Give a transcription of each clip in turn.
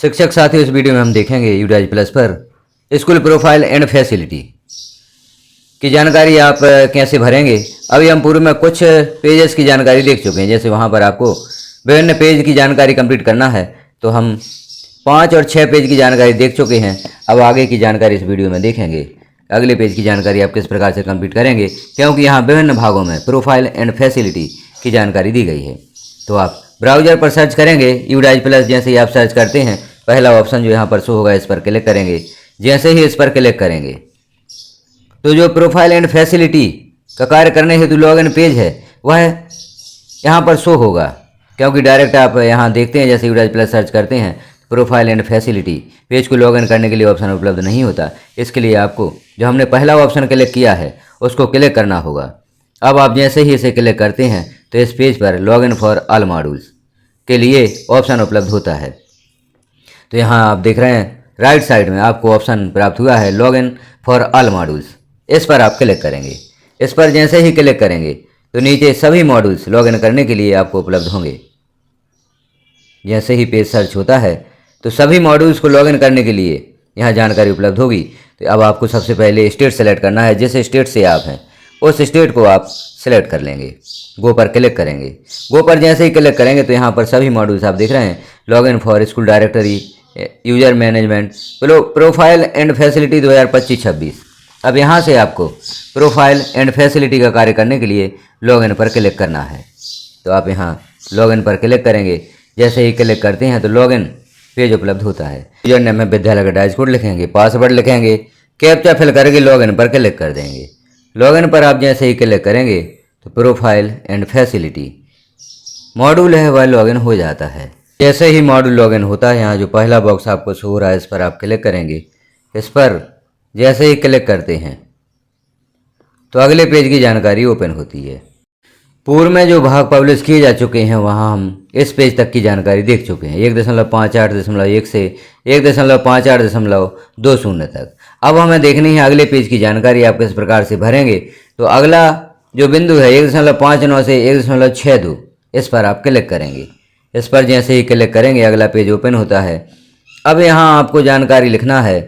शिक्षक साथियों, इस वीडियो में हम देखेंगे यूडाइज प्लस पर स्कूल प्रोफाइल एंड फैसिलिटी की जानकारी आप कैसे भरेंगे। अभी हम पूर्व में कुछ पेजेस की जानकारी देख चुके हैं, जैसे वहाँ पर आपको विभिन्न पेज की जानकारी कंप्लीट करना है, तो हम 5 और 6 पेज की जानकारी देख चुके हैं। अब आगे की जानकारी इस वीडियो में देखेंगे। अगले पेज की जानकारी आप किस प्रकार से कंप्लीट करेंगे, क्योंकि यहाँ विभिन्न भागों में प्रोफाइल एंड फैसिलिटी की जानकारी दी गई है। तो आप ब्राउजर पर सर्च करेंगे यूडाइज प्लस। जैसे ही आप सर्च करते हैं, पहला ऑप्शन जो यहाँ पर शो होगा, इस पर क्लिक करेंगे। जैसे ही इस पर क्लिक करेंगे तो जो प्रोफाइल एंड फैसिलिटी का कार्य करने हेतु लॉगिन पेज है वह यहाँ पर शो होगा, क्योंकि डायरेक्ट आप यहाँ देखते हैं जैसे यूडाइज प्लस सर्च करते हैं प्रोफाइल एंड फैसिलिटी पेज को लॉगिन करने के लिए ऑप्शन उपलब्ध नहीं होता। इसके लिए आपको जो हमने पहला ऑप्शन क्लिक किया है उसको क्लिक करना होगा। अब आप जैसे ही इसे क्लिक करते हैं तो इस पेज पर लॉगिन फॉर ऑल मॉड्यूल्स के लिए ऑप्शन उपलब्ध होता है। तो यहाँ आप देख रहे हैं राइट साइड में आपको ऑप्शन प्राप्त हुआ है लॉगिन फॉर ऑल मॉड्यूल्स। इस पर आप क्लिक करेंगे। इस पर जैसे ही क्लिक करेंगे तो नीचे सभी मॉड्यूल्स लॉगिन करने के लिए आपको उपलब्ध होंगे। जैसे ही पेज सर्च होता है तो सभी मॉड्यूल्स को लॉगिन करने के लिए यहाँ जानकारी उपलब्ध होगी। तो अब आपको सबसे पहले स्टेट सेलेक्ट करना है। जिस स्टेट से आप हैं उस स्टेट को आप सेलेक्ट कर लेंगे। गो पर क्लिक करेंगे। गो पर जैसे ही क्लिक करेंगे तो यहाँ पर सभी मॉड्यूल्स आप देख रहे हैं login for school directory, user management, profile and facility 2025-26। अब यहाँ से आपको प्रोफाइल एंड फैसिलिटी का कार्य करने के लिए लॉगिन पर क्लिक करना है। तो आप यहाँ लॉगिन पर क्लिक करेंगे। जैसे ही क्लिक करते हैं तो लॉगिन पेज उपलब्ध होता है। यूजर नेम में विद्यालय का डाइस कोड लिखेंगे, पासवर्ड लिखेंगे, कैप्चा फिल करके लॉगिन पर क्लिक कर देंगे। लॉगिन पर आप जैसे ही क्लिक करेंगे तो प्रोफाइल एंड फैसिलिटी मॉड्यूल है वह लॉगिन हो जाता है। जैसे ही मॉड्यूल लॉगिन होता है, यहाँ जो पहला बॉक्स आपको शो हो रहा है इस पर आप क्लिक करेंगे। इस पर जैसे ही क्लिक करते हैं तो अगले पेज की जानकारी ओपन होती है। पूर्व में जो भाग पब्लिश किए जा चुके हैं वहाँ हम इस पेज तक की जानकारी देख चुके हैं, 1.58.1 से 1.58.20 तक। अब हमें देखनी है अगले पेज की जानकारी आप किस प्रकार से भरेंगे। तो अगला जो बिंदु है 1.59 से 1.62, इस पर आप क्लिक करेंगे। इस पर जैसे ही क्लिक करेंगे अगला पेज ओपन होता है। अब यहाँ आपको जानकारी लिखना है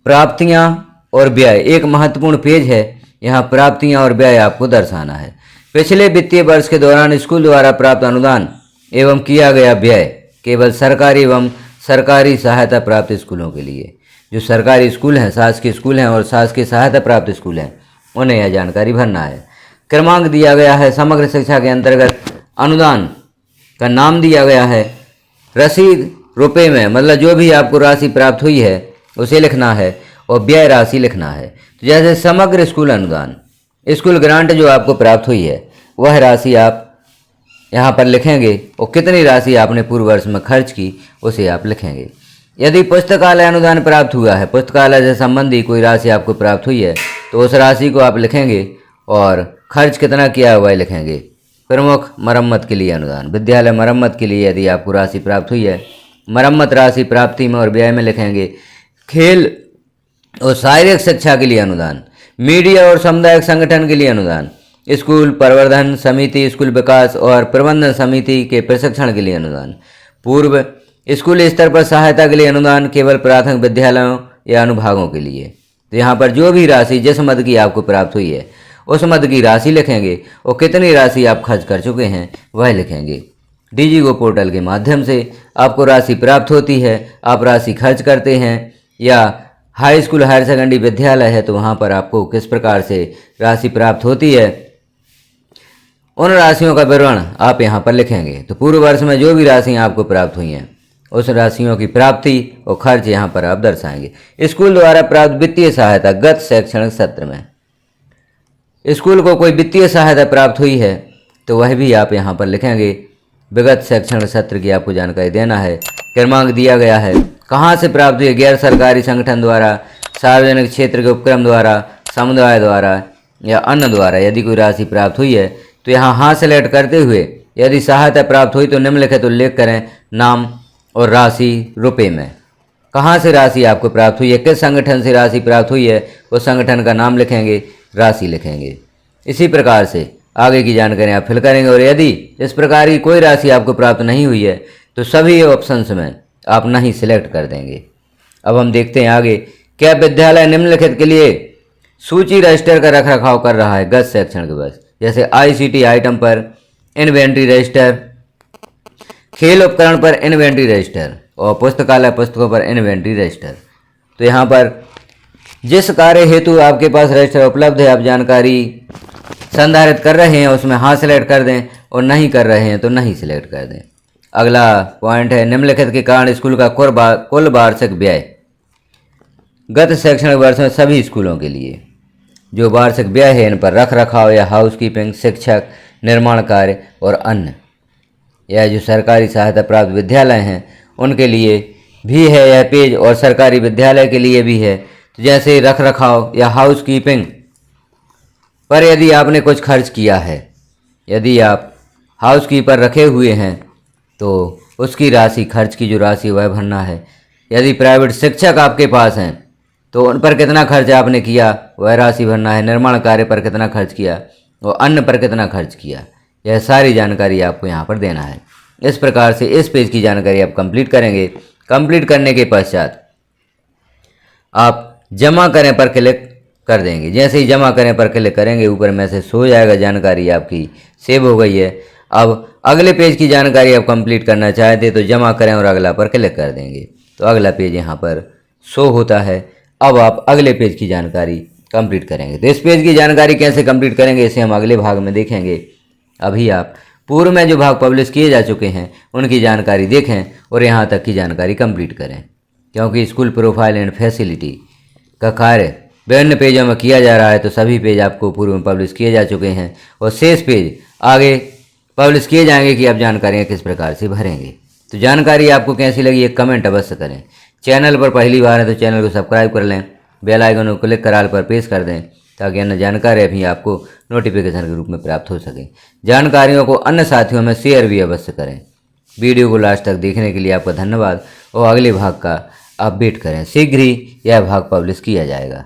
प्राप्तियाँ और व्यय। एक महत्वपूर्ण पेज है, यहाँ प्राप्तियाँ और व्यय आपको दर्शाना है। पिछले वित्तीय वर्ष के दौरान स्कूल द्वारा प्राप्त अनुदान एवं किया गया व्यय केवल सरकारी एवं सरकारी सहायता प्राप्त स्कूलों के लिए। जो सरकारी स्कूल हैं, शासकीय स्कूल हैं और शासकीय सहायता प्राप्त स्कूल हैं, उन्हें यह जानकारी भरना है। क्रमांक दिया गया है। समग्र शिक्षा के अंतर्गत अनुदान का नाम दिया गया है। रसीद रुपए में, मतलब जो भी आपको राशि प्राप्त हुई है उसे लिखना है और व्यय राशि लिखना है। तो जैसे समग्र स्कूल अनुदान, स्कूल ग्रांट जो आपको प्राप्त हुई है वह राशि आप यहाँ पर लिखेंगे और कितनी राशि आपने पूर्व वर्ष में खर्च की उसे आप लिखेंगे। यदि पुस्तकालय अनुदान प्राप्त हुआ है, पुस्तकालय से संबंधी कोई राशि आपको प्राप्त हुई है तो उस राशि को आप लिखेंगे और खर्च कितना किया है वह लिखेंगे। प्रमुख मरम्मत के लिए अनुदान, विद्यालय मरम्मत के लिए यदि आपको राशि प्राप्त हुई है, मरम्मत राशि प्राप्ति में और व्यय में लिखेंगे। खेल और शारीरिक शिक्षा के लिए अनुदान, मीडिया और सामुदायिक संगठन के लिए अनुदान, स्कूल प्रवर्धन समिति, स्कूल विकास और प्रबंधन समिति के प्रशिक्षण के लिए अनुदान, पूर्व स्कूल स्तर पर सहायता के लिए अनुदान केवल प्राथमिक विद्यालयों या अनुभागों के लिए। तो यहाँ पर जो भी राशि जिस मद की आपको प्राप्त हुई है उस मद की राशि लिखेंगे और कितनी राशि आप खर्च कर चुके हैं वह लिखेंगे। डीजीगो पोर्टल के माध्यम से आपको राशि प्राप्त होती है, आप राशि खर्च करते हैं, या हाई स्कूल हायर सेकेंडरी विद्यालय है तो वहाँ पर आपको किस प्रकार से राशि प्राप्त होती है उन राशियों का विवरण आप यहाँ पर लिखेंगे। तो पूर्व वर्ष में जो भी राशियाँ आपको प्राप्त हुई हैं उस राशियों की प्राप्ति और खर्च यहाँ पर आप दर्शाएंगे। स्कूल द्वारा प्राप्त वित्तीय सहायता गत शैक्षणिक सत्र में स्कूल को कोई वित्तीय सहायता प्राप्त हुई है तो वह भी आप यहाँ पर लिखेंगे। विगत शैक्षणिक सत्र की आपको जानकारी देना है। क्रमांक दिया गया है, कहाँ से प्राप्त हुई है, गैर सरकारी संगठन द्वारा, सार्वजनिक क्षेत्र के उपक्रम द्वारा, समुदाय द्वारा या अन्य द्वारा। यदि कोई राशि प्राप्त हुई है तो यहाँ हाँ सेलेक्ट करते हुए यदि सहायता प्राप्त हुई तो निम्नलिखित उल्लेख करें नाम और राशि रुपए में। कहाँ से राशि आपको प्राप्त हुई है, किस संगठन से राशि प्राप्त हुई है, उस संगठन का नाम लिखेंगे, राशि लिखेंगे। इसी प्रकार से आगे की जानकारी आप फिल करेंगे। और यदि इस प्रकार की कोई राशि आपको प्राप्त नहीं हुई है तो सभी ऑप्शंस में आप नहीं सिलेक्ट कर देंगे। अब हम देखते हैं आगे, क्या विद्यालय निम्नलिखित के लिए सूची रजिस्टर का रख रखाव कर रहा है गत शैक्षणिक वर्ष? जैसे ICT आइटम पर इन्वेंट्री रजिस्टर, खेल उपकरण पर इन्वेंट्री रजिस्टर और पुस्तकालय पुस्तकों पर इन्वेंट्री रजिस्टर। तो यहाँ पर जिस कार्य हेतु आपके पास रजिस्टर उपलब्ध है, आप जानकारी संधारित कर रहे हैं उसमें हाँ सिलेक्ट कर दें और नहीं कर रहे हैं तो नहीं सिलेक्ट कर दें। अगला पॉइंट है, निम्नलिखित के कारण स्कूल का कुल वार्षिक व्यय गत शैक्षणिक वर्ष में सभी स्कूलों के लिए जो वार्षिक व्यय है इन पर रख रखाव या हाउसकीपिंग, शिक्षक, निर्माण कार्य और अन्य, यह जो सरकारी सहायता प्राप्त विद्यालय हैं उनके लिए भी है यह पेज और सरकारी विद्यालय के लिए भी है। तो जैसे रख रखाव या हाउसकीपिंग पर यदि आपने कुछ खर्च किया है, यदि आप हाउसकीपर रखे हुए हैं तो उसकी राशि, खर्च की जो राशि वह भरना है। यदि प्राइवेट शिक्षक आपके पास हैं तो उन पर कितना खर्च आपने किया वह राशि भरना है। निर्माण कार्य पर कितना खर्च किया और अन्य पर कितना खर्च किया, यह सारी जानकारी आपको यहाँ पर देना है। इस प्रकार से इस पेज की जानकारी आप कंप्लीट करेंगे। कंप्लीट करने के पश्चात आप जमा करें पर क्लिक कर देंगे। जैसे ही जमा करें पर क्लिक करेंगे ऊपर मैसेज शो हो जाएगा, जानकारी आपकी सेव हो गई है। अब अगले पेज की जानकारी आप कंप्लीट करना चाहते तो जमा करें और अगला पर क्लिक कर देंगे तो अगला पेज यहाँ पर शो होता है। अब आप अगले पेज की जानकारी कंप्लीट करेंगे। तो इस पेज की जानकारी कैसे कंप्लीट करेंगे इसे हम अगले भाग में देखेंगे। अभी आप पूर्व में जो भाग पब्लिश किए जा चुके हैं उनकी जानकारी देखें और यहाँ तक की जानकारी कंप्लीट करें, क्योंकि स्कूल प्रोफाइल एंड फैसिलिटी का कार्य विभिन्न पेजों में किया जा रहा है। तो सभी पेज आपको पूर्व में पब्लिश किए जा चुके हैं और शेष पेज आगे पब्लिश किए जाएंगे कि आप जानकारियाँ किस प्रकार से भरेंगे। तो जानकारी आपको कैसी लगी एक कमेंट अवश्य करें। चैनल पर पहली बार है तो चैनल को सब्सक्राइब कर लें, बेल आइकन को क्लिक कर ऑल पर प्रेस कर दें ताकि अन्य जानकारी भी आपको नोटिफिकेशन के रूप में प्राप्त हो सके। जानकारियों को अन्य साथियों में शेयर भी अवश्य करें। वीडियो को लास्ट तक देखने के लिए आपका धन्यवाद और अगले भाग का अपडेट करें। शीघ्र ही यह भाग पब्लिश किया जाएगा।